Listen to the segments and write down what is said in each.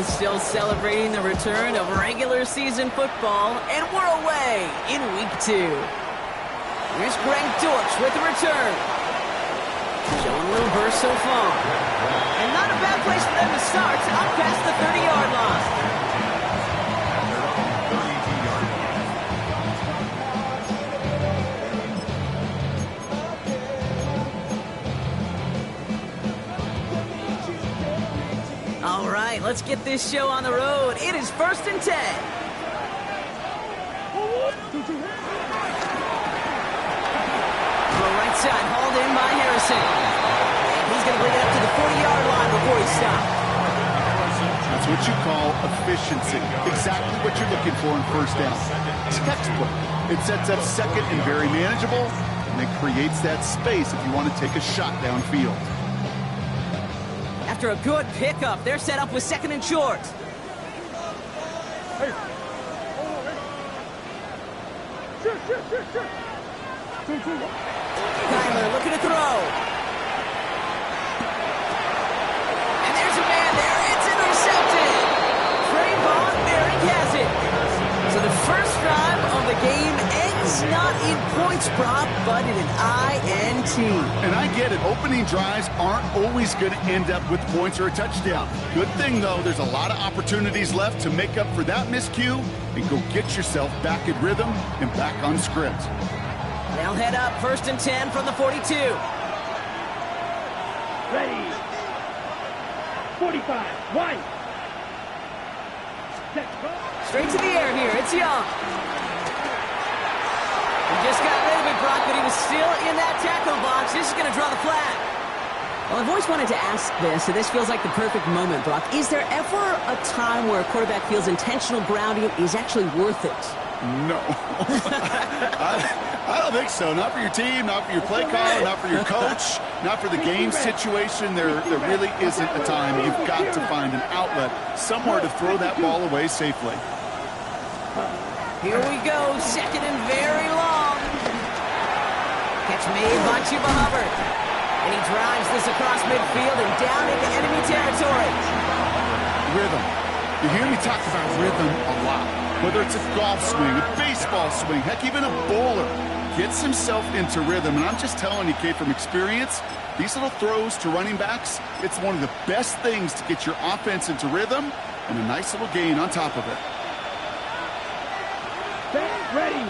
crowd still celebrating the return of regular season football, and we're away in week 2. Here's Greg Dortch with the return. Showing a little burst so far. And not a bad place for them to start, up past the 30-yard line. All right, let's get this show on the road. It is 1st and 10. To the right side, hauled in by Harrison. And he's going to bring it up to the 40-yard line before he stops. That's what you call efficiency. Exactly what you're looking for in first down. Textbook. It sets up second and very manageable, and it creates that space if you want to take a shot downfield. After a good pickup, they're set up with 2nd and short. Kyler looking to throw. And there's a man there. It's intercepted. Trayvon Merrick has it. So the first drive of the game ends not in points, Brock, but in an INT. And I get it. Opening drives aren't always going to end up with points or a touchdown. Good thing, though, there's a lot of opportunities left to make up for that miscue and go get yourself back in rhythm and back on script. They'll head up 1st and 10 from the 42. Ready. 45. One. Straight to the air here. It's Young. He just got rid of it, Brock, but he was still in that tackle box. This is going to draw the flag. Well, I've always wanted to ask this, and this feels like the perfect moment, Brock. Is there ever a time where a quarterback feels intentional grounding is actually worth it? No. I don't think so. Not for your team, not for your play caller, not for your coach, not for the game situation. There really isn't a time. You've got to find an outlet, somewhere to throw that ball away safely. Here we go, 2nd and very long. Catch made by Chuba Hubbard. And he drives this across midfield and down into enemy territory. Rhythm. You hear me talk about rhythm a lot. Whether it's a golf swing, a baseball swing, heck, even a bowler gets himself into rhythm. And I'm just telling you, Kate, from experience, these little throws to running backs, it's one of the best things to get your offense into rhythm and a nice little gain on top of it. Ready.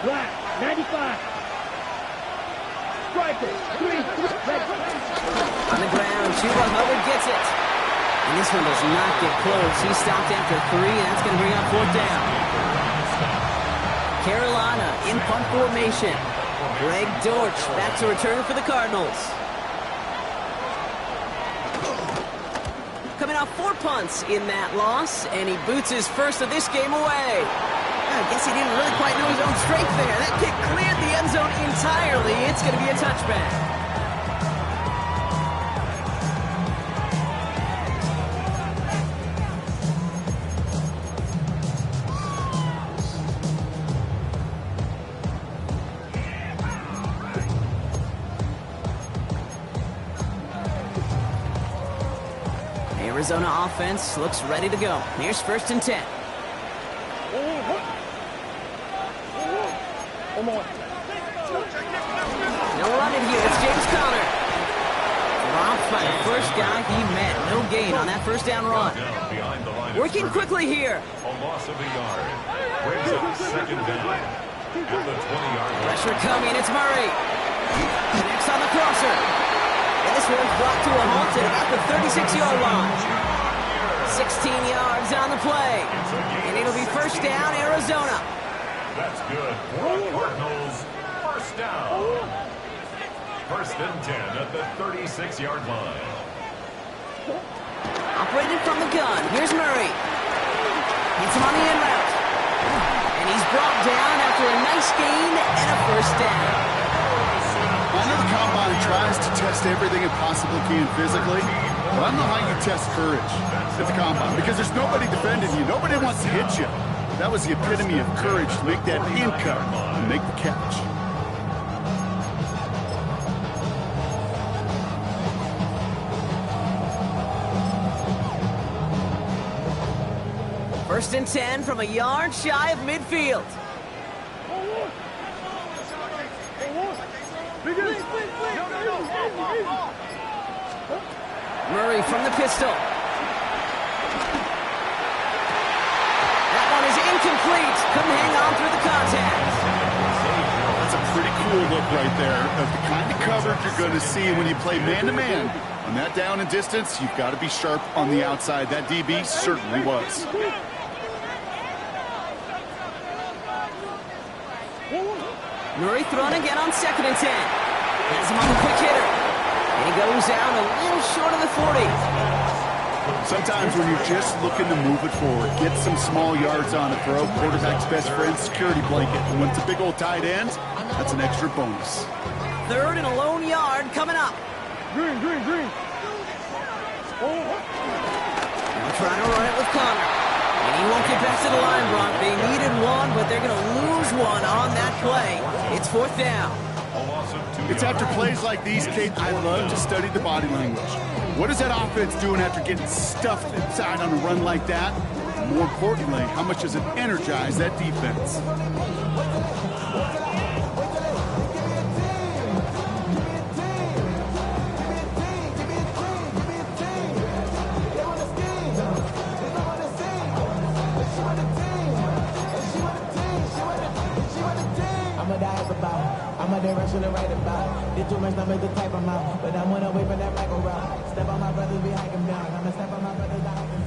Black. 95. Striker. 3. On the ground, Chuba Hubbard gets it. And this one does not get close. He stopped after 3, and that's going to bring up 4th down. Carolina in punt formation. Greg Dortch back to return for the Cardinals. Coming off 4 punts in that loss, and he boots his first of this game away. I guess he didn't really quite know his own strength there. That kick cleared the end zone entirely. It's going to be a touchback. Arizona offense looks ready to go. Here's 1st and 10. No running here. It's James Conner. Dropped by the first guy he met. No gain on that first down run. Working quickly here. A loss of a yard. Brings up 2nd down. At the 20-yard line. Pressure coming. It's Murray. Next on the crosser. And this one's brought to a halt at about the 36-yard line. 16 yards on the play. And it'll be 1st down, Arizona. That's good for the Cardinals. 1st down. 1st and 10 at the 36-yard line. Operated from the gun. Here's Murray. Hits him on the in route. And he's brought down after a nice gain and a 1st down. I know the combine tries to test everything it possibly can physically, but I don't know how you test courage at the combine because there's nobody defending you. Nobody wants to hit you. That was the epitome of courage to make that in cut and make the catch. First and 10 from a yard shy of midfield. Murray from the pistol. That one is incomplete. Couldn't hang on through the contact. That's a pretty cool look right there. That's the kind of coverage you're going to see when you play man-to-man. On that down and distance, you've got to be sharp on the outside. That DB certainly was. Murray thrown again on 2nd and 10. Has him on the quick hitter. And he goes down a little short of the 40. Sometimes when you're just looking to move it forward, get some small yards on a throw, quarterback's best friend, security blanket. And when it's a big old tight end, that's an extra bonus. 3rd and a lone yard coming up. Green. Now trying to run it with Connor. And he won't get back to the line, Brock. They needed one, but they're going to lose one on that play. It's 4th down. It's after plays like these, Kate, I love to study the body language. What is that offense doing after getting stuffed inside on a run like that? More importantly, how much does it energize that defense? I'm a direction to write about. Did too much, not make the type of mouth. But I'm one away from that Michael route. Step on my brothers, we hike him down. I'm a step on my brothers, I hike him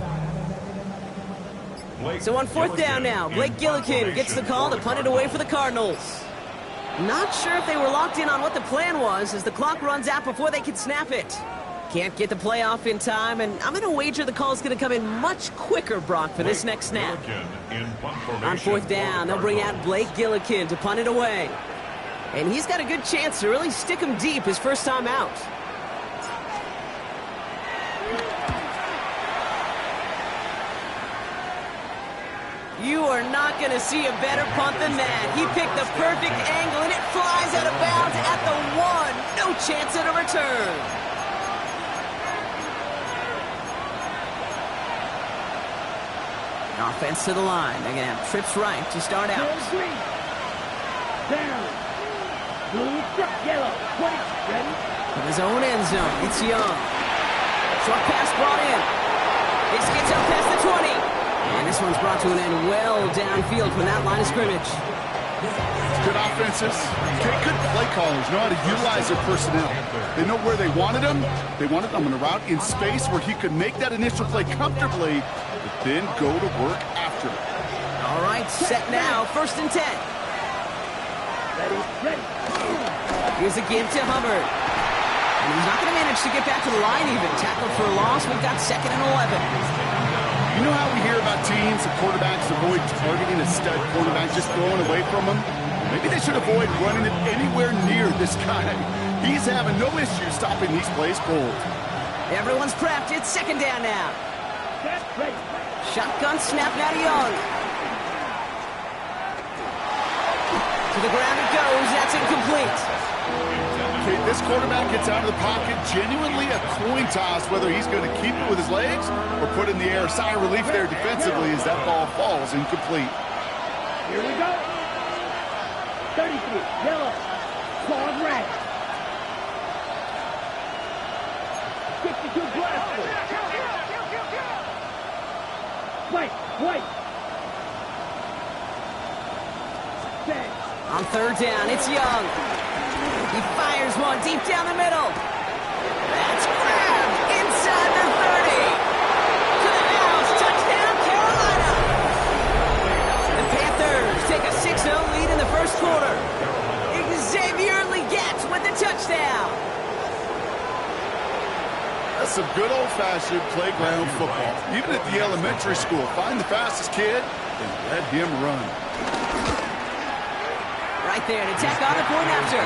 down. So on 4th down now, Blake Gillikin gets the call to punt it away for the Cardinals. Not sure if they were locked in on what the plan was as the clock runs out before they can snap it. Can't get the play off in time, and I'm going to wager the call is going to come in much quicker, Brock, for this next snap. On 4th down, they'll bring out Blake Gillikin to punt it away. And he's got a good chance to really stick him deep his first time out. You are not going to see a better punt than that. He picked the perfect angle, and it flies out of bounds at the 1. No chance at a return. Offense to the line. They're going to have trips right to start out. Down. Blue, yellow, 20, ready? In his own end zone, it's Young. Short pass brought in. This gets up past the 20. And this one's brought to an end well downfield from that line of scrimmage. Good offenses. Good play callers know how to utilize their personnel. They know where they wanted him. They wanted him on a route in space where he could make that initial play comfortably, but then go to work after it. All right, set now. 1st and 10. Ready. Here's a give to Hubbard. And he's not going to manage to get back to the line even. Tackled for a loss. We've got 2nd and 11. You know how we hear about teams and quarterbacks avoid targeting a stud quarterback, just throwing away from him? Maybe they should avoid running it anywhere near this guy. He's having no issue stopping these plays cold. Everyone's prepped. It's 2nd down now. Ready. Shotgun snap now to Young. To the ground it goes. That's incomplete. Okay, this quarterback gets out of the pocket, genuinely a coin toss whether he's going to keep it with his legs or put it in the air. Sigh of relief there defensively as that ball falls incomplete. Here we go. 33, yellow, claws red. 62 blaster. White. Bang. On 3rd down, it's Young. He fires one deep down the middle. That's grabbed inside the 30. To the house. Touchdown, Carolina. The Panthers take a 6-0 lead in the first quarter. Xavier Legette with the touchdown. That's some good old-fashioned playground football. Even at the elementary school, find the fastest kid and let him run. Right there to tack on a point after.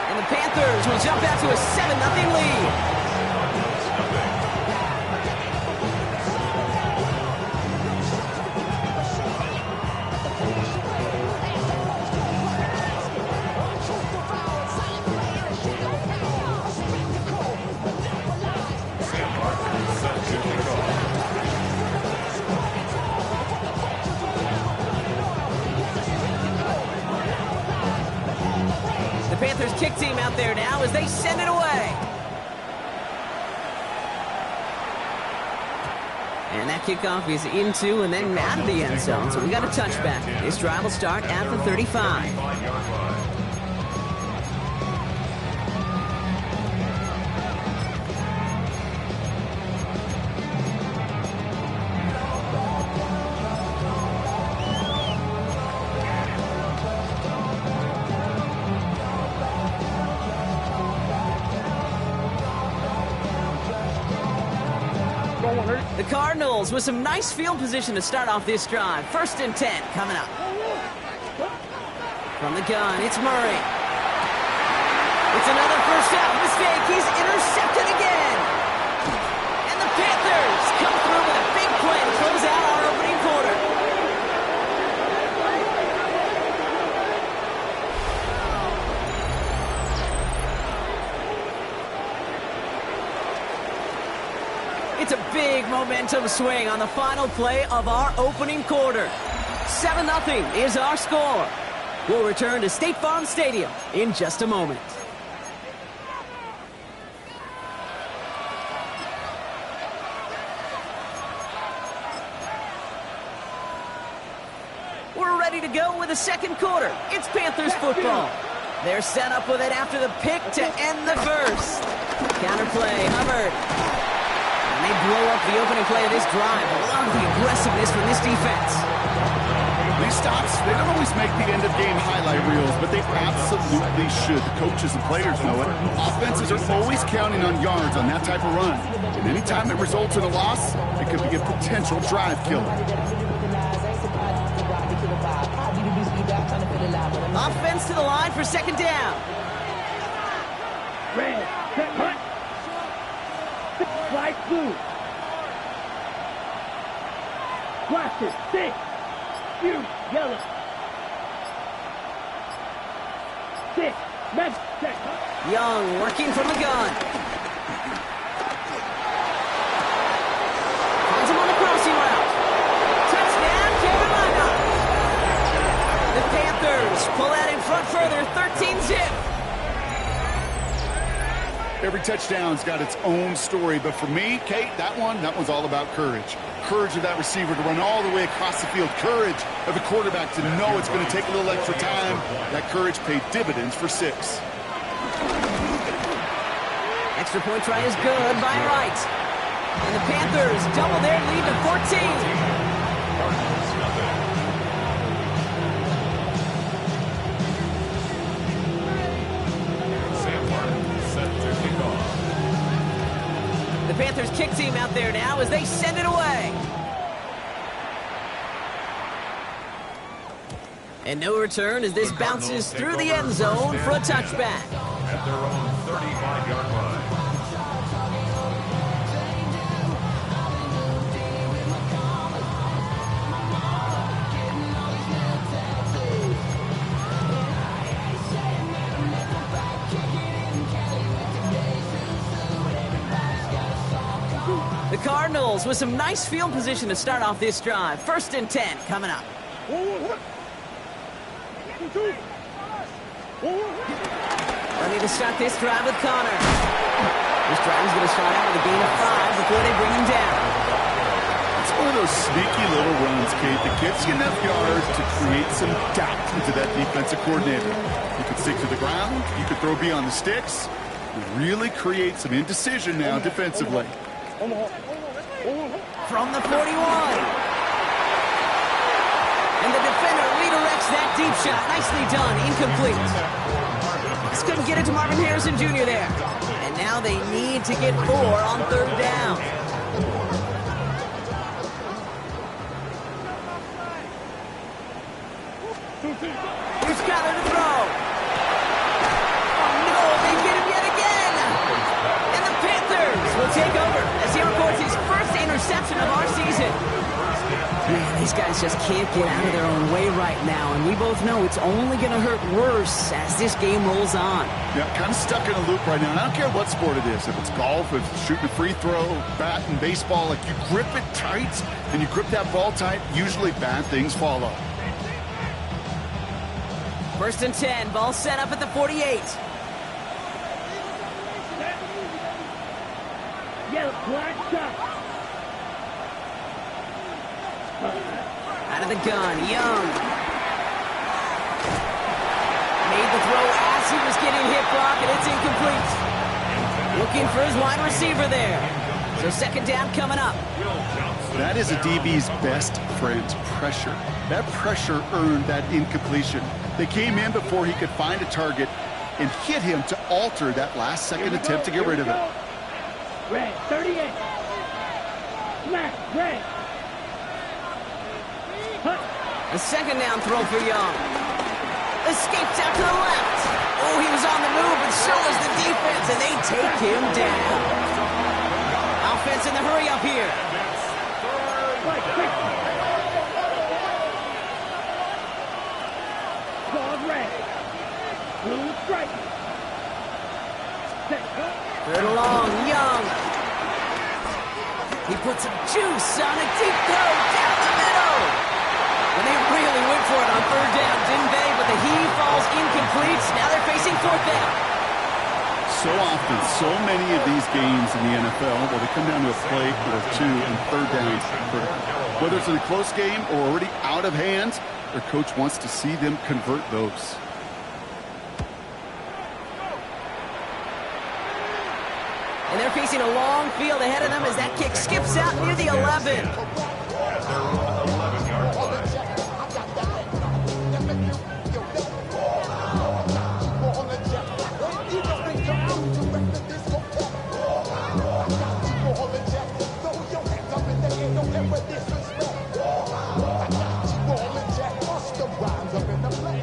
And the Panthers will jump out to a 7-0 lead. as they send it away. And that kickoff is into and then out of the end zone. So we got a touchback. This drive will start at the 35. The Cardinals with some nice field position to start off this drive. 1st and 10 coming up. From the gun, it's Murray. It's another first down mistake. He's intercepted again. And the Panthers come through with a big play to close out our opening quarter. It's a big momentum swing on the final play of our opening quarter. 7-0 is our score. We'll return to State Farm Stadium in just a moment. We're ready to go with the second quarter. It's Panthers football. They're set up with it after the pick to end the first. Counterplay, Hubbard. They blow up the opening play of this drive. A lot of the aggressiveness from this defense. These stops, they don't always make the end-of-game highlight reels, but they absolutely should. The coaches and players know it. Offenses are always counting on yards on that type of run. And any time it results in a loss, it could be a potential drive killer. Offense to the line for second down. Red, set, hunt. White, blue. Glasses, six. Blue, yellow. Six, red, set. Young working from the gun. Finds him on the crossing route. Touchdown, Carolina. The Panthers pull out in front further, 13-zip. Every touchdown's got its own story, but for me, Kate, that one's all about courage. Courage of that receiver to run all the way across the field. Courage of the quarterback to know it's going to take a little extra time. That courage paid dividends for 6. Extra point try is good by Wright. And the Panthers double their lead to 14. The Panthers kick team out there now as they send it away. And no return as this bounces through the end zone for a touchback. At their own 35-yard line. The Cardinals with some nice field position to start off this drive. 1st and 10 coming up. Ready to start this drive with Connor. This drive is going to start out with a gain of 5 before they bring him down. It's one of those sneaky little runs, Kate, that gets you enough yards to create some doubt into that defensive coordinator. You could stick to the ground. You could throw beyond the sticks. It really create some indecision now defensively. From the 41. And the defender redirects that deep shot. Nicely done. Incomplete. Just couldn't get it to Marvin Harrison Jr. there. And now they need to get 4 on 3rd down. Here's Kyler to throw. Oh no, they get him yet again. And the Panthers will take over as he records his first interception of our season. Man, these guys just can't get out of their own way right now, and we both know it's only going to hurt worse as this game rolls on. Yeah, kind of stuck in a loop right now. And I don't care what sport it is. If it's golf, if it's shooting a free throw, bat and baseball, like you grip it tight and you grip that ball tight, usually bad things follow. 1st and 10, ball set up at the 48. Yellow, black, shot. Out of the gun, Young. Made the throw as he was getting hit block, and it's incomplete. Looking for his wide receiver there. So second down coming up. That is a DB's best friend, pressure. That pressure earned that incompletion. They came in before he could find a target and hit him to alter that last-second attempt to get rid of it. Red, 38. Smack, red. A second down throw for Young. Escapes out to the left. Oh, he was on the move, but so was the defense, and they take him down. Offense in the hurry up here. Dog red. Blue stripe. Third along, Young. He puts some juice on a deep throw down the middle. And they really went for it on third down, didn't they? But the heave falls incomplete. Now they're facing fourth down. So often, so many of these games in the NFL, well, they come down to a play or two and third down. Whether it's in a close game or already out of hand, their coach wants to see them convert those. And they're facing a long field ahead of them as that kick skips out near the 11.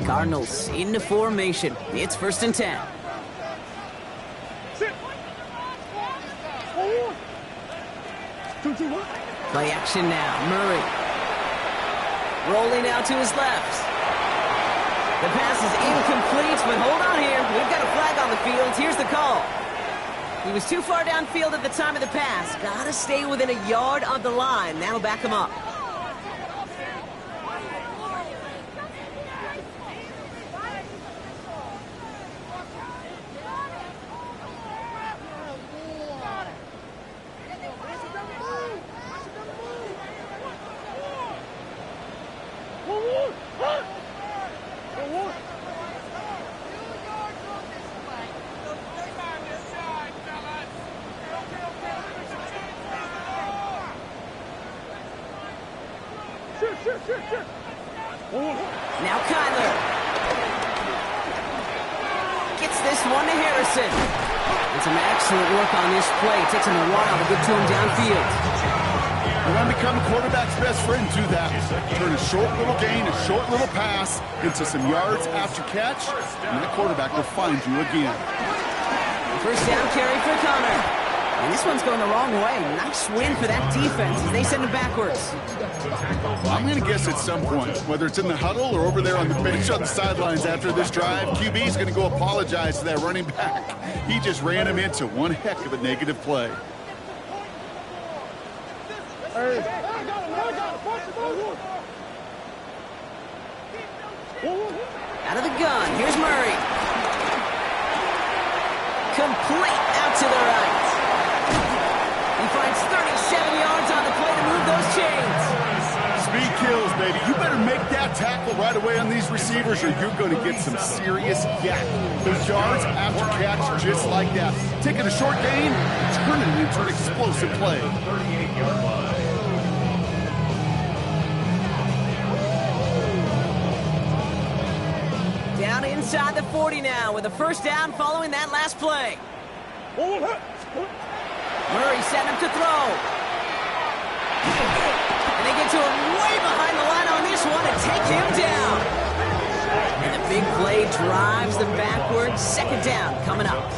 Cardinals into formation. It's 1st and 10. Play action now. Murray. Rolling out to his left. The pass is incomplete, but hold on here. We've got a flag on the field. Here's the call. He was too far downfield at the time of the pass. Gotta stay within a yard of the line. That'll back him up. Now Kyler gets this one to Harrison. And some excellent work on this play. It takes him a while to get to him downfield. You want to become a quarterback's best friend, do that. Turn a short little gain, a short little pass into some yards after catch, and that quarterback will find you again. First down carry for Connor. And this one's going the wrong way. Nice win for that defense as they send it backwards. I'm going to guess at some point, whether it's in the huddle or over there on the bench on the sidelines after this drive, QB is going to go apologize to that running back. He just ran him into one heck of a negative play. Out of the gun, here's Murray. Complete out to the right. He finds 37 yards on the play to move those chains. Speed kills, baby. You better make that tackle right away on these receivers or you're going to get some serious yak. Those yards after catch just like that. Taking a short gain, turning it into an explosive play. 38-yard line. Down inside the 40 now with a first down following that last play. Murray set him to throw. And they get to him way behind the line on this one and take him down. And the big play drives them backwards. Second down coming up.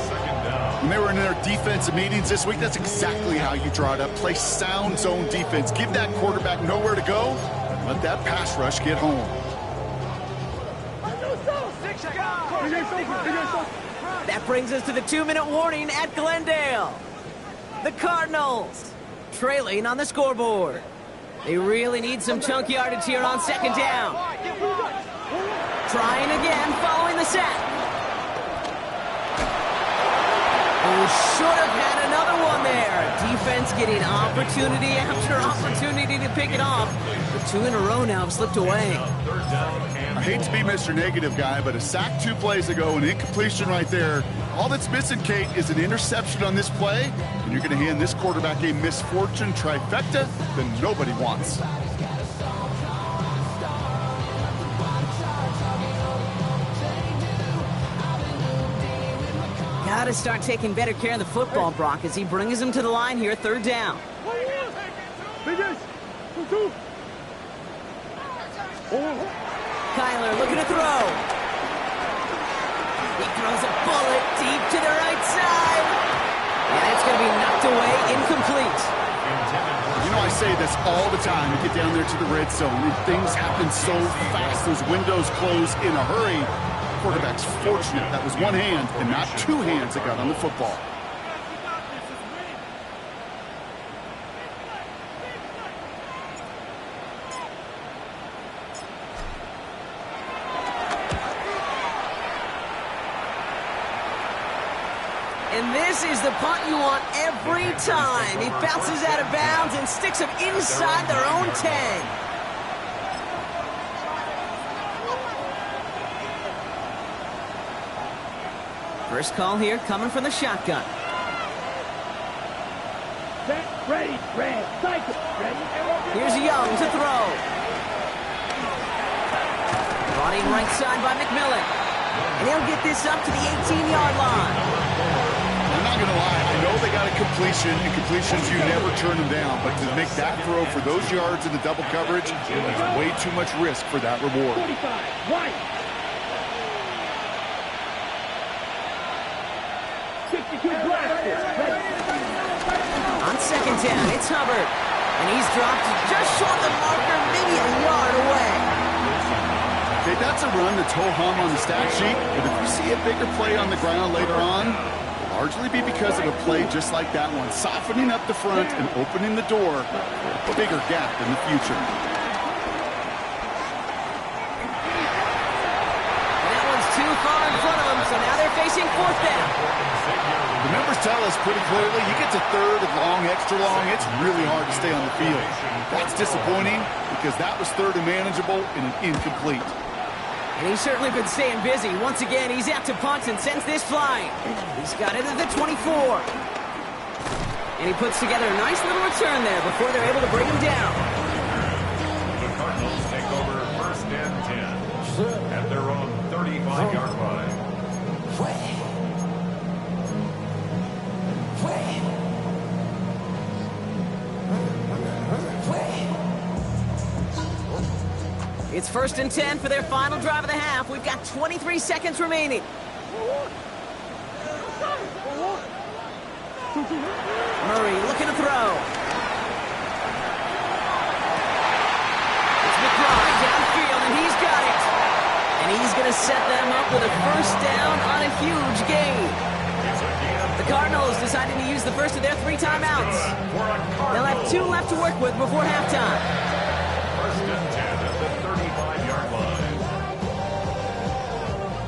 When they were in their defensive meetings this week, that's exactly how you draw it up. Play sound zone defense. Give that quarterback nowhere to go. Let that pass rush get home. That brings us to the 2-minute warning at Glendale. The Cardinals trailing on the scoreboard. They really need some chunk yardage here on second down. Trying again following the sack. Oh, should have had another one there. Defense defense getting opportunity after opportunity to pick it off. The 2 in a row now have slipped away. I hate to be Mr. Negative guy, but a sack 2 plays ago, an incompletion right there. All that's missing, Kate, is an interception on this play, and you're going to hand this quarterback a misfortune trifecta that nobody wants. Got to start taking better care of the football, Brock, as he brings him to the line here, 3rd down. Kyler looking to throw. He throws a bullet deep to the right side. And it's going to be knocked away, incomplete. You know, I say this all the time. You get down there to the red zone, and things happen so fast. Those windows close in a hurry. Quarterback's fortunate that was one hand and not 2 hands that got on the football. And this is the punt you want every time. He bounces out of bounds and sticks him inside their own 10. First call here coming from the shotgun. Set, ready, red, cycle, ready. Here's Young to throw. Brought in right side by McMillan. And he'll get this up to the 18-yard line. I'm not going to lie. I know they got a completion, and completions, you never turn them down. But to make that throw for those yards in the double coverage, that's way too much risk for that reward. 45, right. 62 blasters, ready. On 2nd down, it's Hubbard. And he's dropped just short of the marker, maybe a yard away. Okay, that's a run that's ho-hum on the stat sheet, but if you see a bigger play on the ground later on, it'll largely be because of a play just like that one, softening up the front and opening the door for a bigger gap in the future. And that one's too far in front of them, so now they're facing 4th down. The numbers tell us pretty clearly, you get to 3rd and long, extra long, it's really hard to stay on the field. That's disappointing because that was 3rd and manageable and an incomplete. And he's certainly been staying busy. Once again, he's out to punt and sends this flying. He's got it at the 24. And he puts together a nice little return there before they're able to bring him down. The Cardinals take over 1st and 10 at their own 35-yard line. It's 1st and 10 for their final drive of the half. We've got 23 seconds remaining. Murray looking to throw. It's McBride downfield, and he's got it. And he's going to set them up with a 1st down on a huge gain. The Cardinals decided to use the first of their 3 timeouts. They'll have 2 left to work with before halftime. 1st and 10 at the 35-yard line.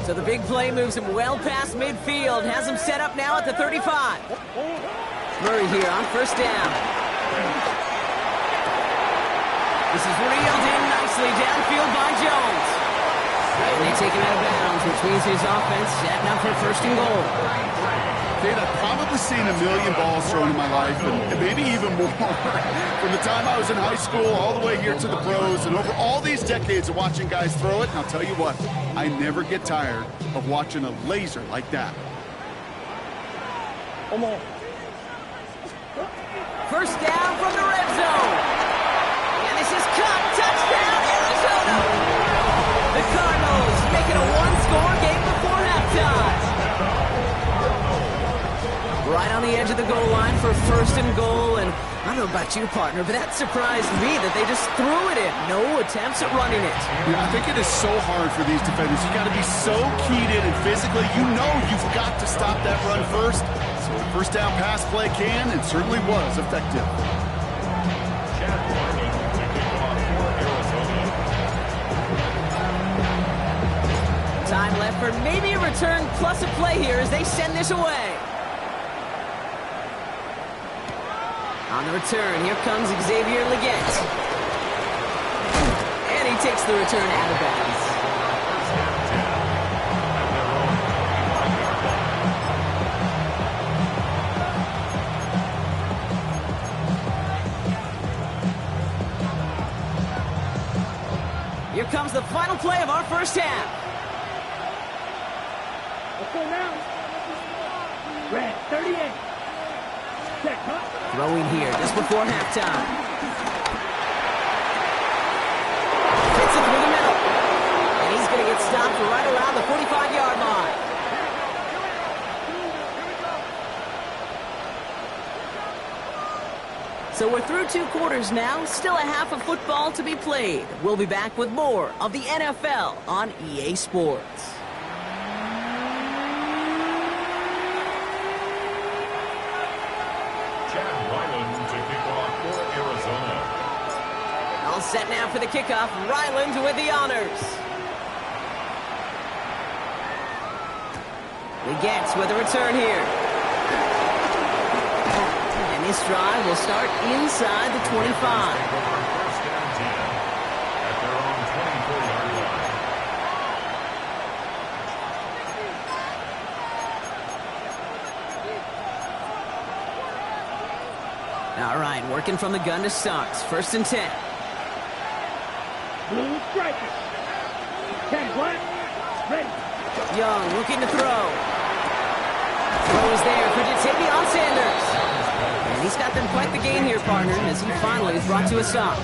So the big play moves him well past midfield, has him set up now at the 35. Murray here on 1st down. This is reeled in nicely downfield by Jones. And they take him out of bounds, which means his offense setting up for 1st and goal. Dave, I've probably seen a million balls thrown in my life, and maybe even more. From the time I was in high school all the way here to the pros, and over all these decades of watching guys throw it, and I'll tell you what, I never get tired of watching a laser like that. Come on. 1st down from the red zone. And this is caught. Touchdown, Arizona. The Cardinals make it a 1-score game before halftime. Right on the edge of the goal line for 1st and goal. And I don't know about you, partner, but that surprised me that they just threw it in. No attempts at running it. Yeah, I think it is so hard for these defenders. You got to be so keyed in and physically, you know you've got to stop that run first. So the 1st down pass play can and certainly was effective. Chad Barney to kick off for Arizona. Time left for maybe a return plus a play here as they send this away. On the return, here comes Xavier Leggett. And he takes the return out of bounds. Here comes the final play of our first half. Let's go now. Red, 38. Check, huh? Throwing here just before halftime. Hits it through the middle. And he's going to get stopped right around the 45-yard line. So we're through 2 quarters now. Still a half of football to be played. We'll be back with more of the NFL on EA Sports. All set now for the kickoff. Ryland with the honors. Leggett with a return here. And this drive will start inside the 25. First and 10 at their own 24-yard line. All right, working from the gun to start. First and 10. Blue striker. 10 black. Ready. Young looking to throw. Throw is there for Jatavion Sanders. And he's got them quite the gain here, partner, as he finally is brought to a stop.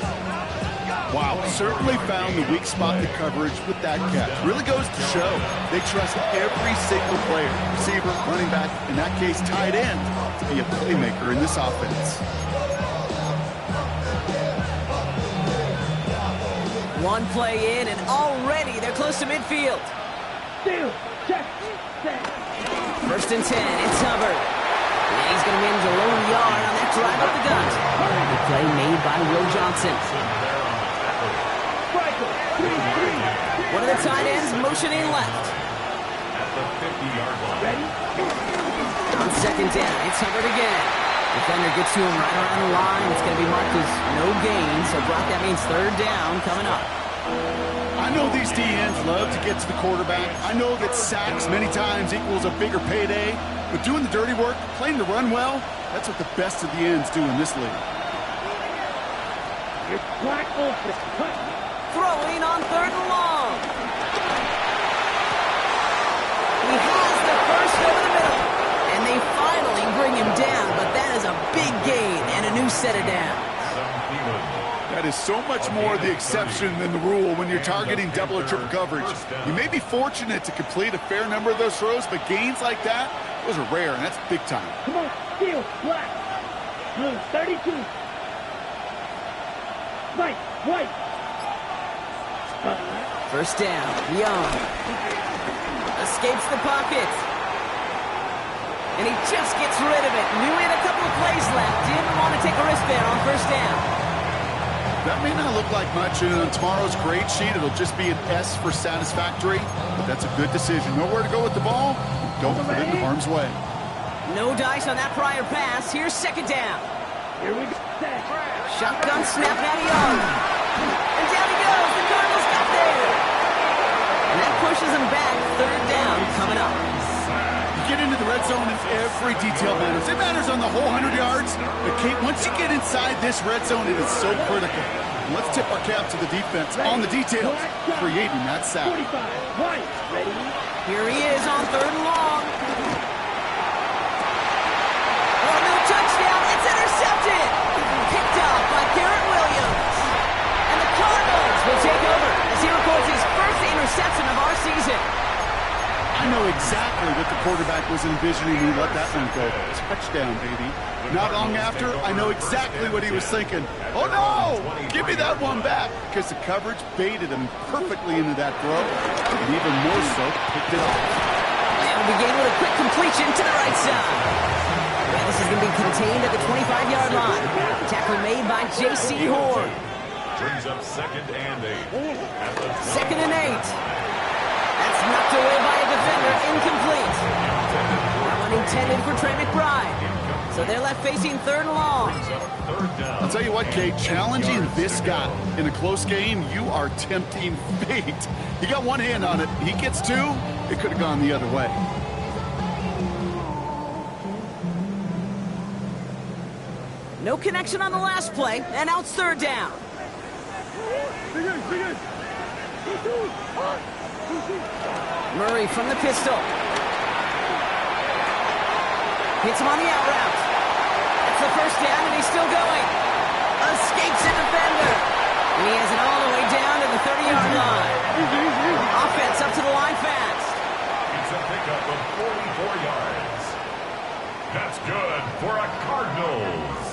Wow, certainly found the weak spot in the coverage with that catch. Really goes to show they trust every single player, receiver, running back, in that case tight end, to be a playmaker in this offense. One play in, and already they're close to midfield. Steal. Check. Set. First and 10, it's Hubbard. And he's going to manage a lone yard on that drive up the gut. The play made by Will Johnson. Striker. 3-3. One of the tight ends motioning left. At the 50-yard line. Ready. On second down, it's Hubbard again. Defender gets to him right around the line. It's going to be marked as no gain, so Brock, that means third down coming up. I know these DNs love to get to the quarterback. I know that sacks many times equals a bigger payday, but doing the dirty work, playing the run well, that's what the best of the ends do in this league. It's black open. Cut. Throwing on third and long. He has the first over the middle. And they finally bring him down, but that is a big gain and a new set of downs. That is so much more the exception than the rule when you're targeting double or triple coverage. You may be fortunate to complete a fair number of those throws, but gains like that, those are rare, and that's big time. Come on. Steal. Black. Blue. 32. White. First down, Young. Escapes the pocket. And he just gets rid of it. Knew he had a couple of plays left. Didn't want to take a risk there on first down. That may not look like much, and on tomorrow's grade sheet, it'll just be an S for satisfactory, but that's a good decision. Nowhere to go with the ball, don't put it in harm's way. No dice on that prior pass. Here's second down. Here we go. Set. Shotgun snap out of Young. And down he goes. The Cardinals got there. And that pushes him back. Third down coming up. You get into the red zone and every detail matters. It matters on the whole 100 yards. But Kate, once you get inside this red zone, it is so critical. And let's tip our cap to the defense on the details, creating that sack. 45. White. Ready. Here he is on third and long. Oh, no touchdown. It's intercepted. Picked up by Garrett Williams. And the Cardinals will take over as he records his first interception of our season. I know exactly what the quarterback was envisioning when he let that one go. Touchdown, baby. Not long after, I know exactly what he was thinking. Oh, no! Give me that one back! Because the coverage baited him perfectly into that throw, and even more so, picked it off. And we begin with a quick completion to the right side. And this is going to be contained at the 25-yard line. Tackle made by J.C. Horn. Brings up 2nd and 8. At the 2nd and 8. That's knocked away by a defender, incomplete. That one One intended for Trey McBride. So they're left facing 3rd and long. I'll tell you what, Kate, challenging this guy in a close game, you are tempting fate. He got one hand on it. He gets two. It could have gone the other way. No connection on the last play, and now it's 3rd down. Murray from the pistol. Hits him on the out route. That's the 1st down, and he's still going. Escapes a defender. And he has it all the way down to the 30-yard line. Offense up to the line fast. It's a pickup of 44 yards. That's good for a Cardinals.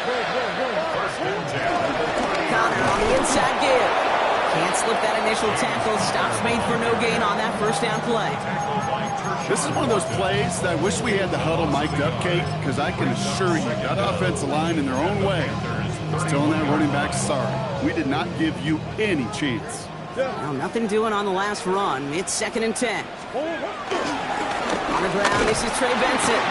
1st and 10. Connor on the inside give. Can't slip that initial tackle. Stops made for no gain on that 1st down play. This is one of those plays that I wish we had the huddle mic'd up, Kate, because I can assure you that offensive line in their own way is telling that running back, sorry, we did not give you any chance. Well, nothing doing on the last run. It's 2nd and 10. On the ground, this is Trey Benson.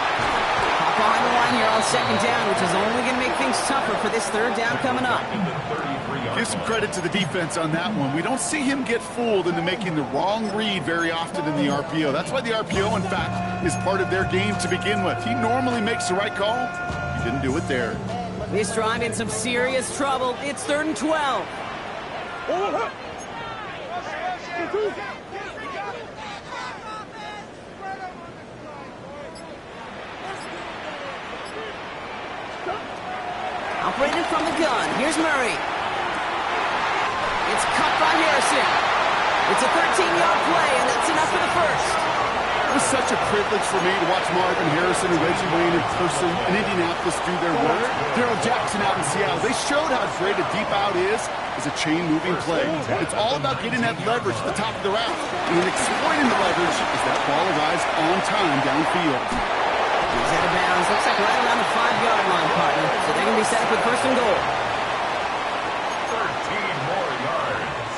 Pop behind the line here on 2nd down, which is only going to make things tougher for this 3rd down coming up. Give some credit to the defense on that one. We don't see him get fooled into making the wrong read very often in the RPO. That's why the RPO, in fact, is part of their game to begin with. He normally makes the right call. He didn't do it there. This drive in some serious trouble. It's 3rd and 12. Operated from the gun. Here's Murray. It's cut by Harrison. It's a 13-yard play, and that's enough for the 1st. It was such a privilege for me to watch Marvin Harrison and Reggie Wayne in person in Indianapolis do their work. Daryl Jackson out in Seattle. They showed how great a deep out is as a chain-moving play. It's all about getting that leverage at the top of the route and exploiting the leverage as that ball arrives on time downfield. He's out of bounds. Looks like right around the 5-yard line, partner. So they're going to be set up with 1st and goal. 13 more yards.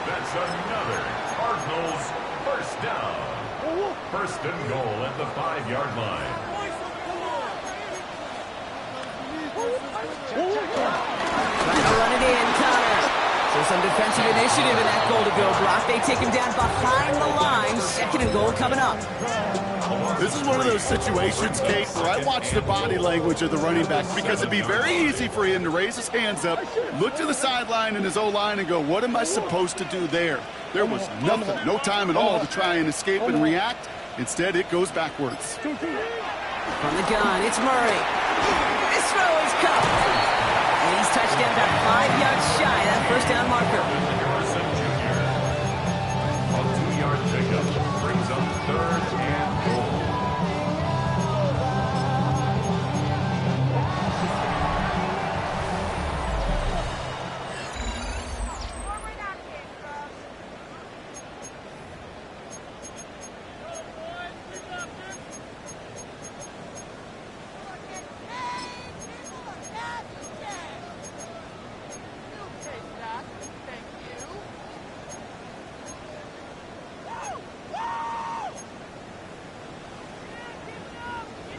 That's another Cardinals 1st down. 1st and goal at the 5-yard line. Trying to run it in, Connor. So some defensive initiative in that goal to go block. They take him down behind the line. 2nd and goal coming up. This is one of those situations, Kate, where I watch the body language of the running back because it'd be very easy for him to raise his hands up, look to the sideline and his O-line and go, what am I supposed to do there? There was nothing, no time at all to try and escape and react. Instead, it goes backwards. From the gun, it's Murray. This throw is cut. And he's touched down about 5 yards shy of that 1st down marker. Harrison Jr. A 2-yard pickup brings up 3rd and goal.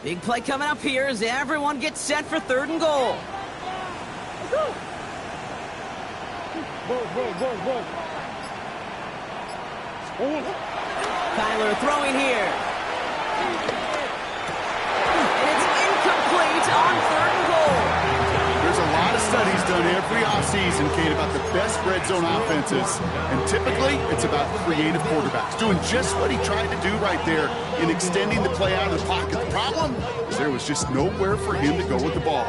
Big play coming up here as everyone gets set for 3rd and goal. Kyler throwing here. And it's incomplete on 3rd and goal. There's a lot of studies done every offseason, Kate, about the best red zone offenses. And typically, it's about creative quarterbacks doing just what he tried to do right there in extending the play out of the pocket. The problem is there was just nowhere for him to go with the ball.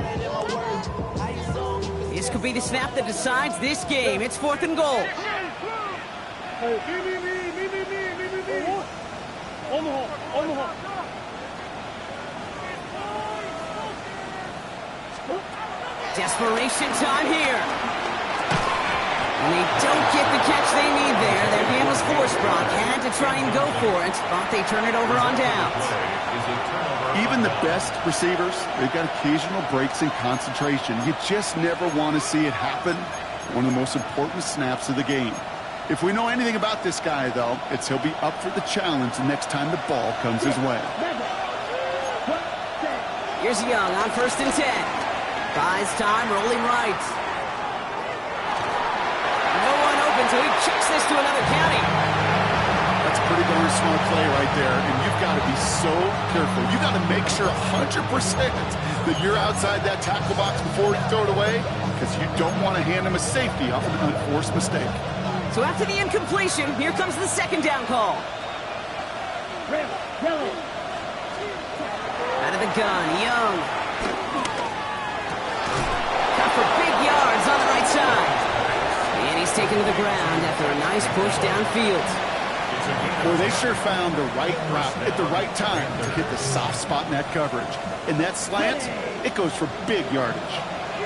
This could be the snap that decides this game. It's 4th and goal. Desperation time here. And they don't get the catch they need there. Their hand was forced, Brock. Had to try and go for it, but they turn it over on downs. Even the best receivers, they've got occasional breaks in concentration. You just never want to see it happen. One of the most important snaps of the game. If we know anything about this guy, though, it's he'll be up for the challenge the next time the ball comes his way. Here's Young on 1st and 10. Buys time, rolling right. No one open, so he kicks this to another county. That's a pretty darn smart play right there, and you've got to be so careful. You've got to make sure 100% that you're outside that tackle box before you throw it away, because you don't want to hand him a safety off an unforced mistake. So after the incompletion, here comes the 2nd down call. Red, yellow. Out of the gun, Young. Cut for big yards on the right side. And he's taken to the ground after a nice push downfield. Well, they sure found the right route at the right time to hit the soft spot in that coverage. And that slant, it goes for big yardage.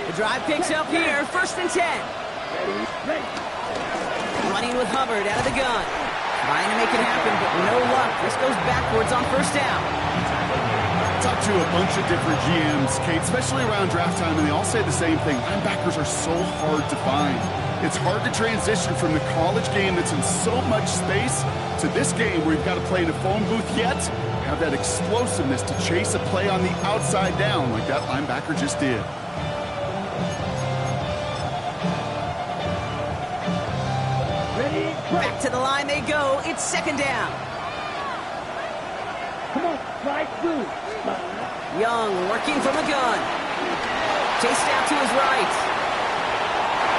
The drive picks up here, 1st and 10. Running with Hubbard out of the gun. Trying to make it happen, but no luck. This goes backwards on 1st down. Talk to a bunch of different GMs, Kate, especially around draft time, and they all say the same thing. Linebackers are so hard to find. It's hard to transition from the college game that's in so much space to this game where you've got to play in a phone booth, yet have that explosiveness to chase a play on the outside down like that linebacker just did. Back to the line they go. It's 2nd down. Come on, slide through. Young working from a gun. Chased out to his right.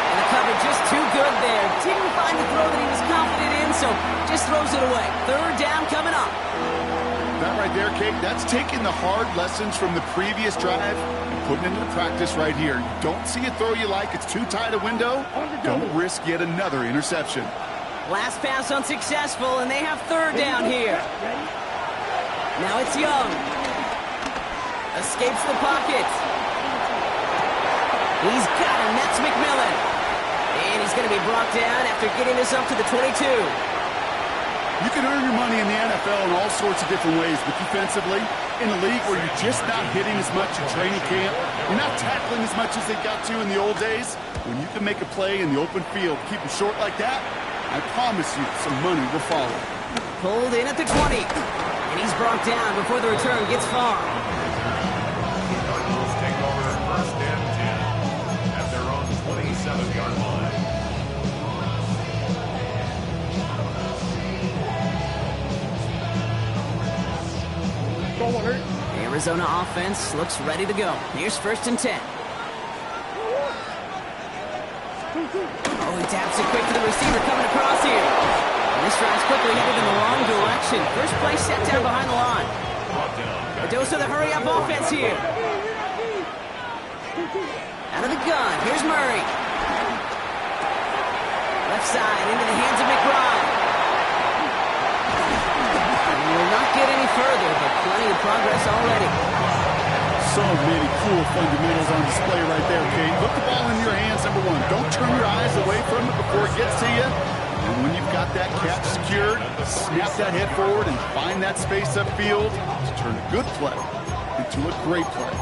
And the cover just too good there. Didn't find the throw that he was confident in, so just throws it away. 3rd down coming up. That right there, Kate, that's taking the hard lessons from the previous drive and putting it into practice right here. You don't see a throw you like, it's too tight a window, don't risk yet another interception. Last pass unsuccessful, and they have 3rd down here. Now it's Young. Escapes the pocket. He's got him. That's McMillan. And he's going to be brought down after getting this up to the 22. You can earn your money in the NFL in all sorts of different ways, but defensively, in a league where you're just not hitting as much in training camp, you're not tackling as much as they got to in the old days, when you can make a play in the open field, keep them short like that, I promise you some money will follow. Pulled in at the 20. And he's brought down before the return gets far. Cardinals take over 1st and 10 at their own 27-yard line. The Arizona offense looks ready to go. Here's 1st and 10. Oh, he taps it quick to the receiver coming across here. And this drive's quickly headed in the wrong direction. First play set down behind the line. A dose of the hurry-up offense here. Out of the gun, here's Murray. Left side into the hands of McBride. He will not get any further, but plenty of progress already. So many cool fundamentals on display right there, Kate. Put the ball in your hands, number one. Don't turn your eyes away from it before it gets to you. And when you've got that catch secured, snap that head forward and find that space upfield to turn a good play into a great play.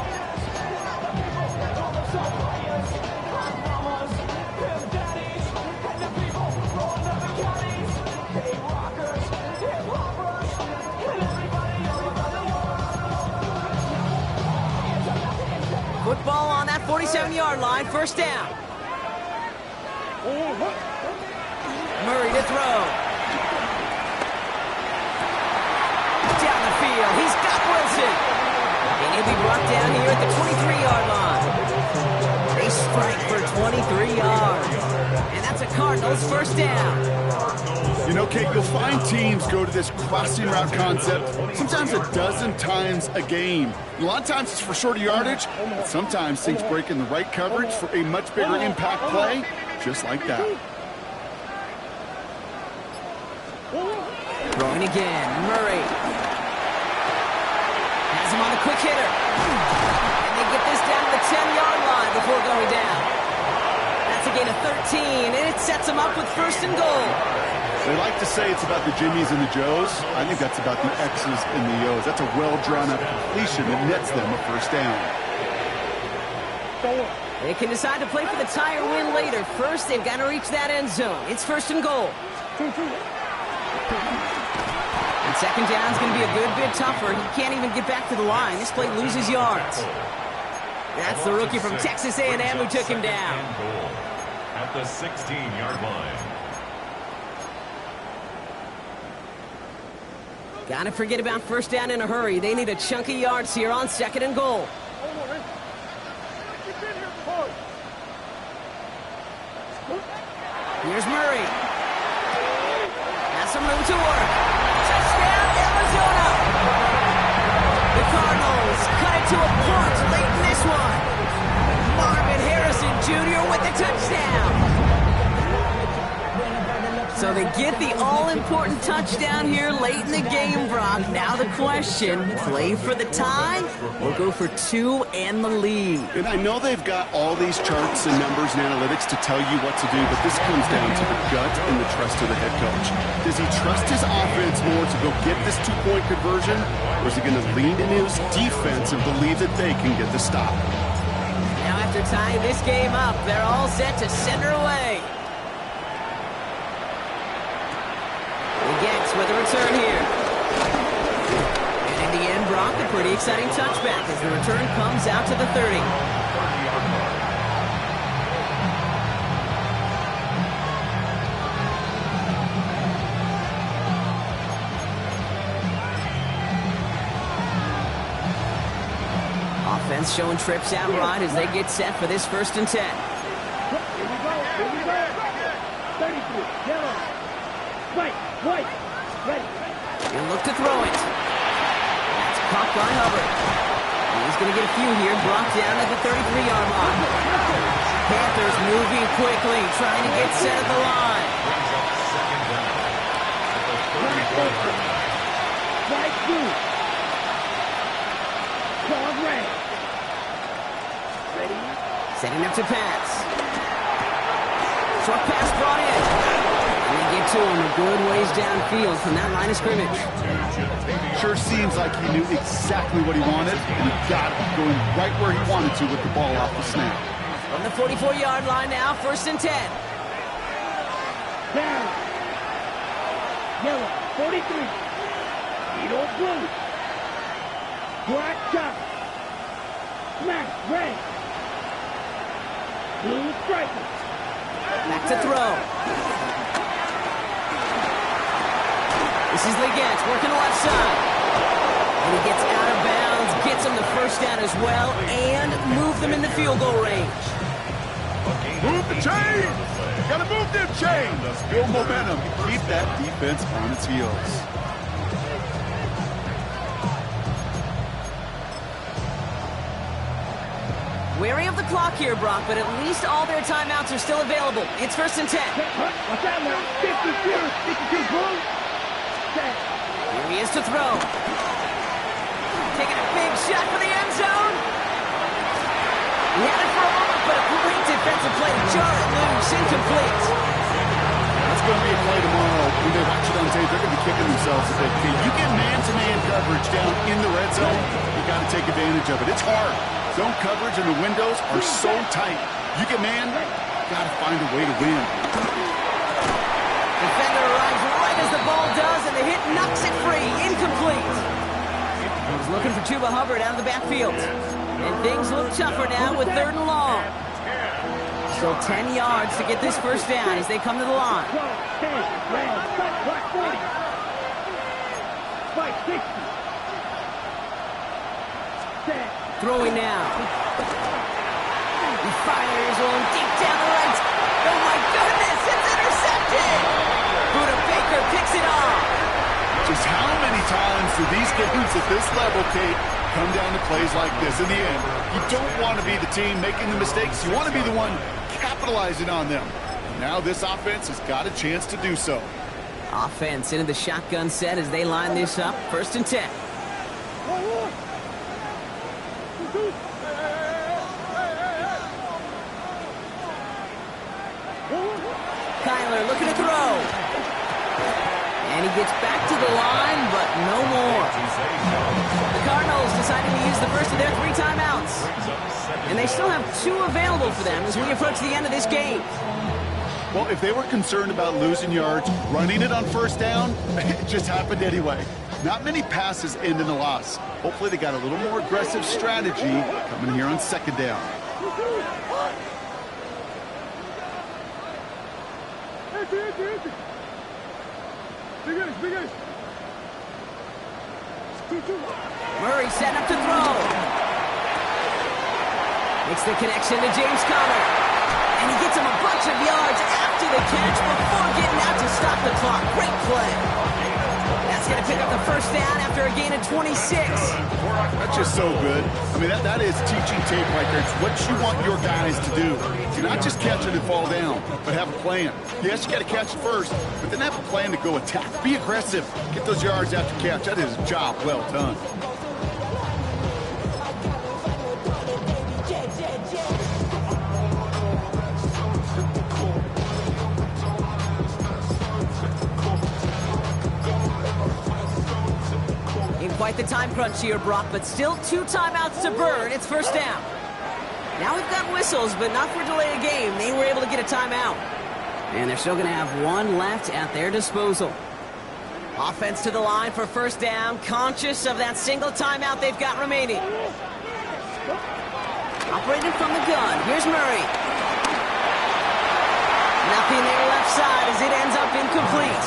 Football on that 47-yard line, 1st down. Murray to throw. Down the field, he's got Wilson. And he'll be brought down here at the 23-yard line. They strike for 23 yards. And that's a Cardinals 1st down. You know, Kate, you'll find teams go to this crossing route concept sometimes a dozen times a game. A lot of times it's for shorter yardage, but sometimes things break in the right coverage for a much bigger impact play, just like that. Throwing again, Murray. Has him on the quick hitter. And they get this down to the 10-yard line before going down. That's a gain of 13, and it sets them up with 1st and goal. They like to say it's about the Jimmies and the Joes. I think that's about the X's and the O's. That's a well-drawn-up completion that nets them a 1st down. They can decide to play for the tie or win later. First, they've got to reach that end zone. It's first and goal. And second down is going to be a good bit tougher. He can't even get back to the line. This play loses yards. That's the rookie from Texas A&M who took him down. At the 16-yard line. Gotta forget about first down in a hurry. They need a chunk of yards here on second and goal. Here's Murray. Has some room to work. Touchdown, Arizona! The Cardinals cut it to a punt late in this one. Marvin Harrison Jr. with the touchdown. So they get the all-important touchdown here late in the game, Brock. Now the question, play for the tie or go for two and the lead? And I know they've got all these charts and numbers and analytics to tell you what to do, but this comes down to the gut and the trust of the head coach. Does he trust his offense more to go get this two-point conversion, or is he going to lean into his defense and believe that they can get the stop? Now after tying this game up, they're all set to send her away. Gets with a return here. And in the end, Brock, a pretty exciting touchback as the return comes out to the 30. Offense showing trips out right as they get set for this first and 10. Here we go. 33, yellow. Right, ready. He'll look to throw it. That's caught by Hubbard. He's going to get a few here, brought down at the 33-yard line. Panthers moving quickly, trying to get set at the line. Right through. Dog red. Ready? Setting up to pass. Short pass brought in. Get to him a good ways downfield from that line of scrimmage. Sure seems like he knew exactly what he wanted, and he got it going right where he wanted to with the ball off the snap. From the 44-yard line now, first and 10. Down. Yellow, 43. Edo blue. Black top. Smash, red. Blue striker. Back to throw. This is Leggett working the left side. And he gets out of bounds, gets him the first down as well, and move them in the field goal range. Move the chains! Gotta move them chains! Build momentum. Keep that defense on its heels. Wary of the clock here, Brock, but at least all their timeouts are still available. It's first and 10. What's that now? 52 blue. Here he is to throw. Taking a big shot for the end zone. He had it for a moment, but a great defensive play. Jar it loose, incomplete. That's going to be a play tomorrow. When they watch it on tape, they're going to be kicking themselves a bit. You get man-to-man coverage down in the red zone, you got to take advantage of it. It's hard. Zone coverage and the windows are so tight. You get man, got to find a way to win. Defender arrives right as the ball does, and the hit knocks it free. Incomplete. He's looking for Chuba Hubbard out of the backfield. And things look tougher now with third and long. Still 10 yards to get this first down as they come to the line. 10, red, black 40. Spike 60. Throwing now. He fires one deep down the right. Oh my goodness, it's intercepted! Buda Baker picks it off. Just how many times do these games at this level, Kate, come down to plays like this? In the end, you don't want to be the team making the mistakes. You want to be the one capitalizing on them. Now this offense has got a chance to do so. Offense into the shotgun set as they line this up. First and 10. Kyler looking to throw. And he gets back to the line, but no more. The Cardinals deciding to use the first of their 3 timeouts. And And they still have 2 available for them as we approach the end of this game. Well, if they were concerned about losing yards, running it on first down, it just happened anyway. Not many passes end in a loss. Hopefully they got a little more aggressive strategy coming here on second down. Murray set up to throw. Makes the connection to James Conner. And he gets him a bunch of yards after the catch before getting out to stop the clock. Great play. That's going to pick up the first down after a gain of 26. That's just so good. I mean, that is teaching tape right there. It's what you want your guys to do. To not just catch it and fall down, but have a plan. Yes, you got to catch it first, but then have a plan to go attack. Be aggressive. Get those yards after catch. That is a job well done. Quite the time crunch here, Brock, but still 2 timeouts to burn. It's first down. Now we've got whistles, but not for delay of game. They were able to get a timeout. And they're still going to have 1 left at their disposal. Offense to the line for first down, conscious of that single timeout they've got remaining. Operating from the gun. Here's Murray. Nothing there left side as it ends up incomplete.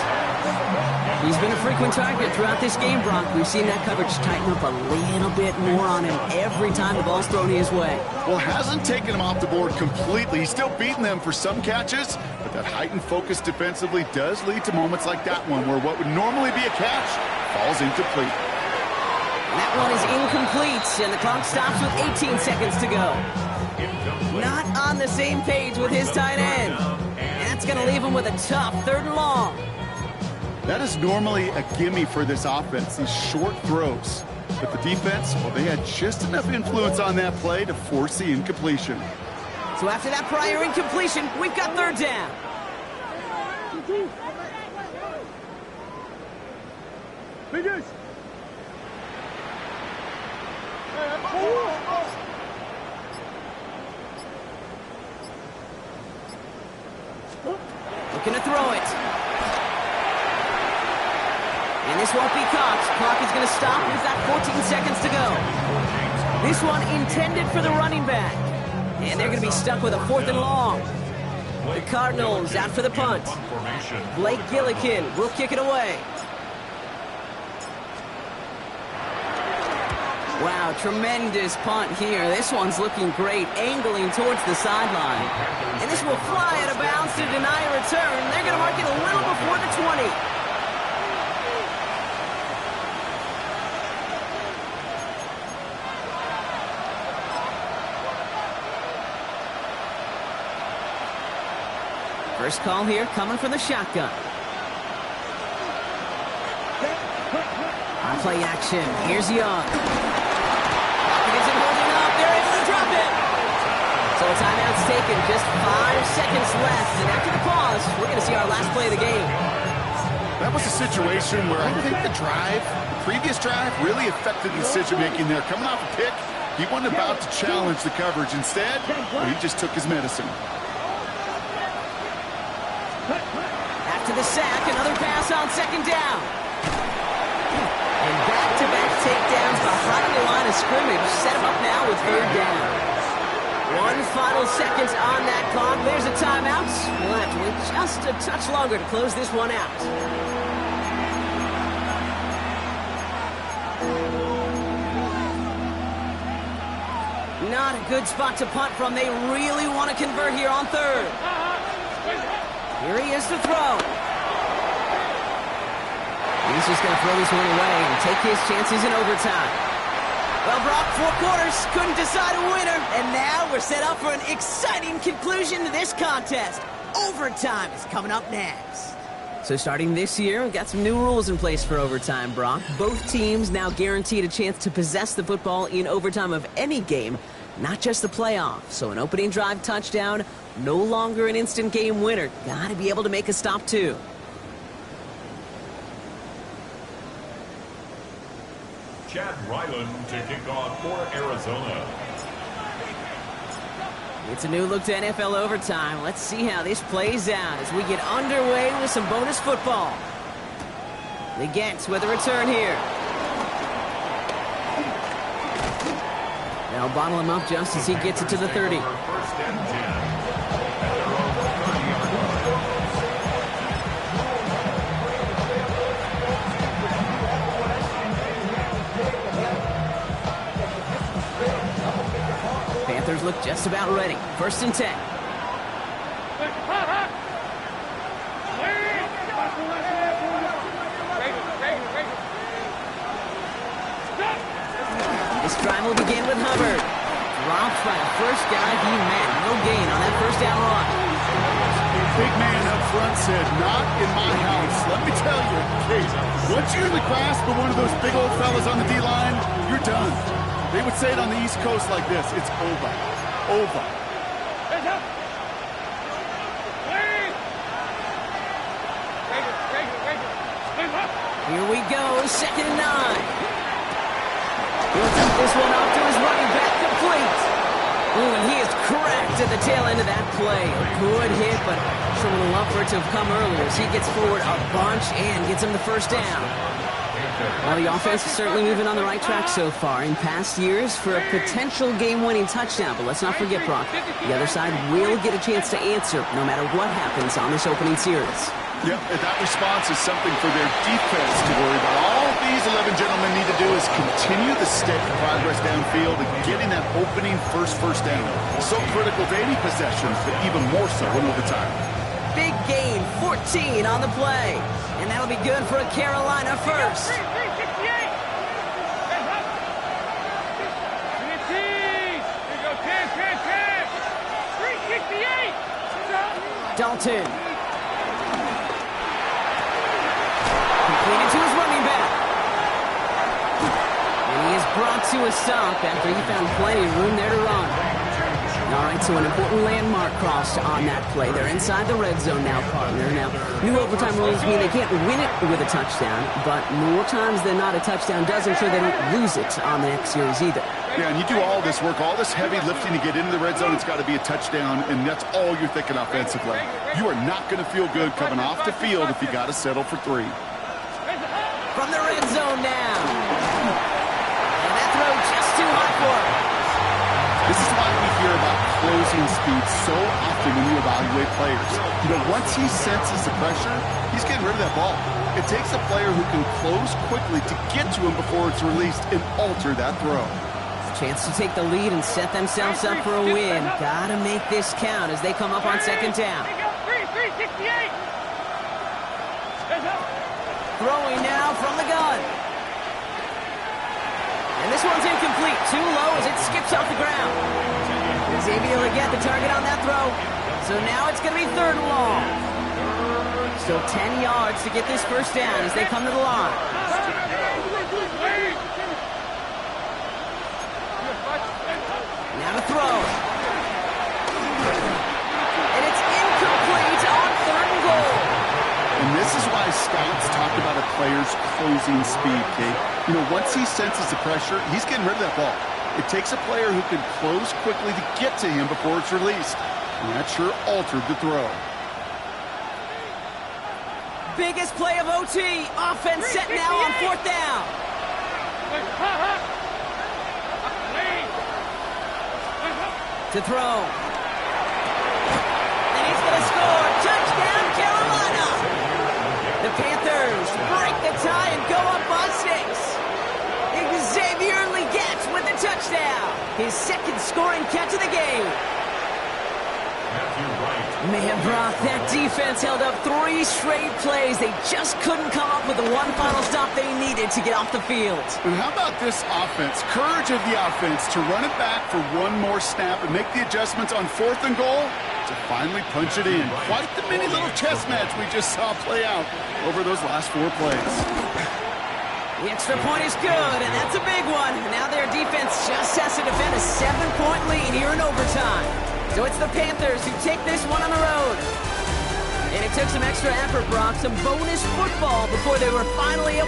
He's been a frequent target throughout this game, Brock. We've seen that coverage tighten up a little bit more on him every time the ball's thrown his way. Well, hasn't taken him off the board completely. He's still beating them for some catches, but that heightened focus defensively does lead to moments like that one where what would normally be a catch falls incomplete. That one is incomplete, and the clock stops with 18 seconds to go. Not on the same page with his tight end. And that's going to leave him with a tough 3rd and long. That is normally a gimme for this offense, these short throws. But the defense, well, they had just enough influence on that play to force the incompletion. So after that prior incompletion, we've got 3rd down. Looking to throw it. And this won't be caught. Clock is going to stop. We've got 14 seconds to go. This one intended for the running back. And they're going to be stuck with a 4th and long. The Cardinals out for the punt. Blake Gillikin will kick it away. Wow, tremendous punt here. This one's looking great, angling towards the sideline. And this will fly out of bounds to deny a return. They're going to mark it a little before the 20. First call here coming from the shotgun. On play action, here's Young. Pocket isn't holding up, they're able to drop it. So a timeout's taken, just 5 seconds left. And after the pause, we're going to see our last play of the game. That was a situation where I think the previous drive, really affected the decision-making there. Coming off a pick, he wasn't about to challenge the coverage. Instead, he just took his medicine. After the sack, another pass on second down. And back-to-back takedowns behind the line of scrimmage. Set him up now with 3rd down. 1 final seconds on that clock. There's a timeout. We'll have to wait just a touch longer to close this one out. Not a good spot to punt from. They really want to convert here on 3rd. Here he is to throw. He's just going to throw this one away and take his chances in overtime. Well, Brock, 4 quarters, couldn't decide a winner. And now we're set up for an exciting conclusion to this contest. Overtime is coming up next. So starting this year, we've got some new rules in place for overtime, Brock. Both teams now guaranteed a chance to possess the football in overtime of any game, not just the playoff. So an opening drive touchdown, no longer an instant game winner. Got to be able to make a stop, too. Chad Ryland to kick off for Arizona. It's a new look to NFL overtime. Let's see how this plays out as we get underway with some bonus football. They get with a return here. They'll bottle him up just as he gets it to the 30. First and 10. At their own 30-yard line. Panthers look just about ready. First and 10. This drive will begin with Hubbard. Dropped by the first guy he met. No gain on that first down run. Big man up front said, "Not in my house." Let me tell you, Case, once you're in the grasp of one of those big old fellas on the D-line, you're done. They would say it on the East Coast like this: it's over. Over. Here we go, 2nd and 9. He'll take this one off to his running back, complete. Ooh, and he is cracked at the tail end of that play. A good hit, but sure would love for it to have come earlier as he gets forward a bunch and gets him the first down. Well, the offense is certainly moving on the right track so far in past years for a potential game-winning touchdown. But let's not forget, Brock, the other side will get a chance to answer no matter what happens on this opening series. Yep, and that response is something for their defense to worry about. All these 11 gentlemen need to do is continue the steady progress downfield and getting that opening first down. So critical to any possession, but even more so in overtime. Big gain, 14 on the play. And that'll be good for a Carolina first. Dalton. Completed to his running back. And he is brought to a stop after he found plenty of room there to run. All right, so an important landmark crossed on that play. They're inside the red zone now, partner. Now, new overtime rules mean they can't win it with a touchdown, but more times than not, a touchdown does ensure they don't lose it on the next series either. Yeah, and you do all this work, all this heavy lifting to get into the red zone, it's got to be a touchdown, and that's all you're thinking offensively. You are not going to feel good coming off the field if you got to settle for 3. From the red zone now. And that throw just too hot for him. This is why we hear about closing speed so often when you evaluate players. You know, once he senses the pressure, he's getting rid of that ball. It takes a player who can close quickly to get to him before it's released and alter that throw. Chance to take the lead and set themselves up for a win. Gotta make this count as they come up on 2nd down. Throwing now from the gun. And this one's incomplete. Too low as it skips off the ground. Xavier will get the target on that throw. So now it's going to be 3rd and long. Still 10 yards to get this first down as they come to the line. Now to throw. And it's incomplete on 3rd and goal. And this is why scouts talk about a player's closing speed, Kate. You know, once he senses the pressure, he's getting rid of that ball. It takes a player who can close quickly to get to him before it's released. And that sure altered the throw. Biggest play of OT. Offense set now on 4th down. To throw. And he's going to score. Touchdown, Carolina. The Panthers break the tie and go up by 6. Xavier Legette with the touchdown. His 2nd scoring catch of the game. Man, Brock, that defense held up 3 straight plays. They just couldn't come up with the one final stop they needed to get off the field. And how about this offense? Courage of the offense to run it back for one more snap and make the adjustments on 4th and goal to finally punch it in. Quite the mini little chess match we just saw play out over those last 4 plays. The extra point is good, and that's a big one. Now their defense just has to defend a 7-point lead here in overtime. So it's the Panthers who take this one on the road. And it took some extra effort, Brock, some bonus football before they were finally able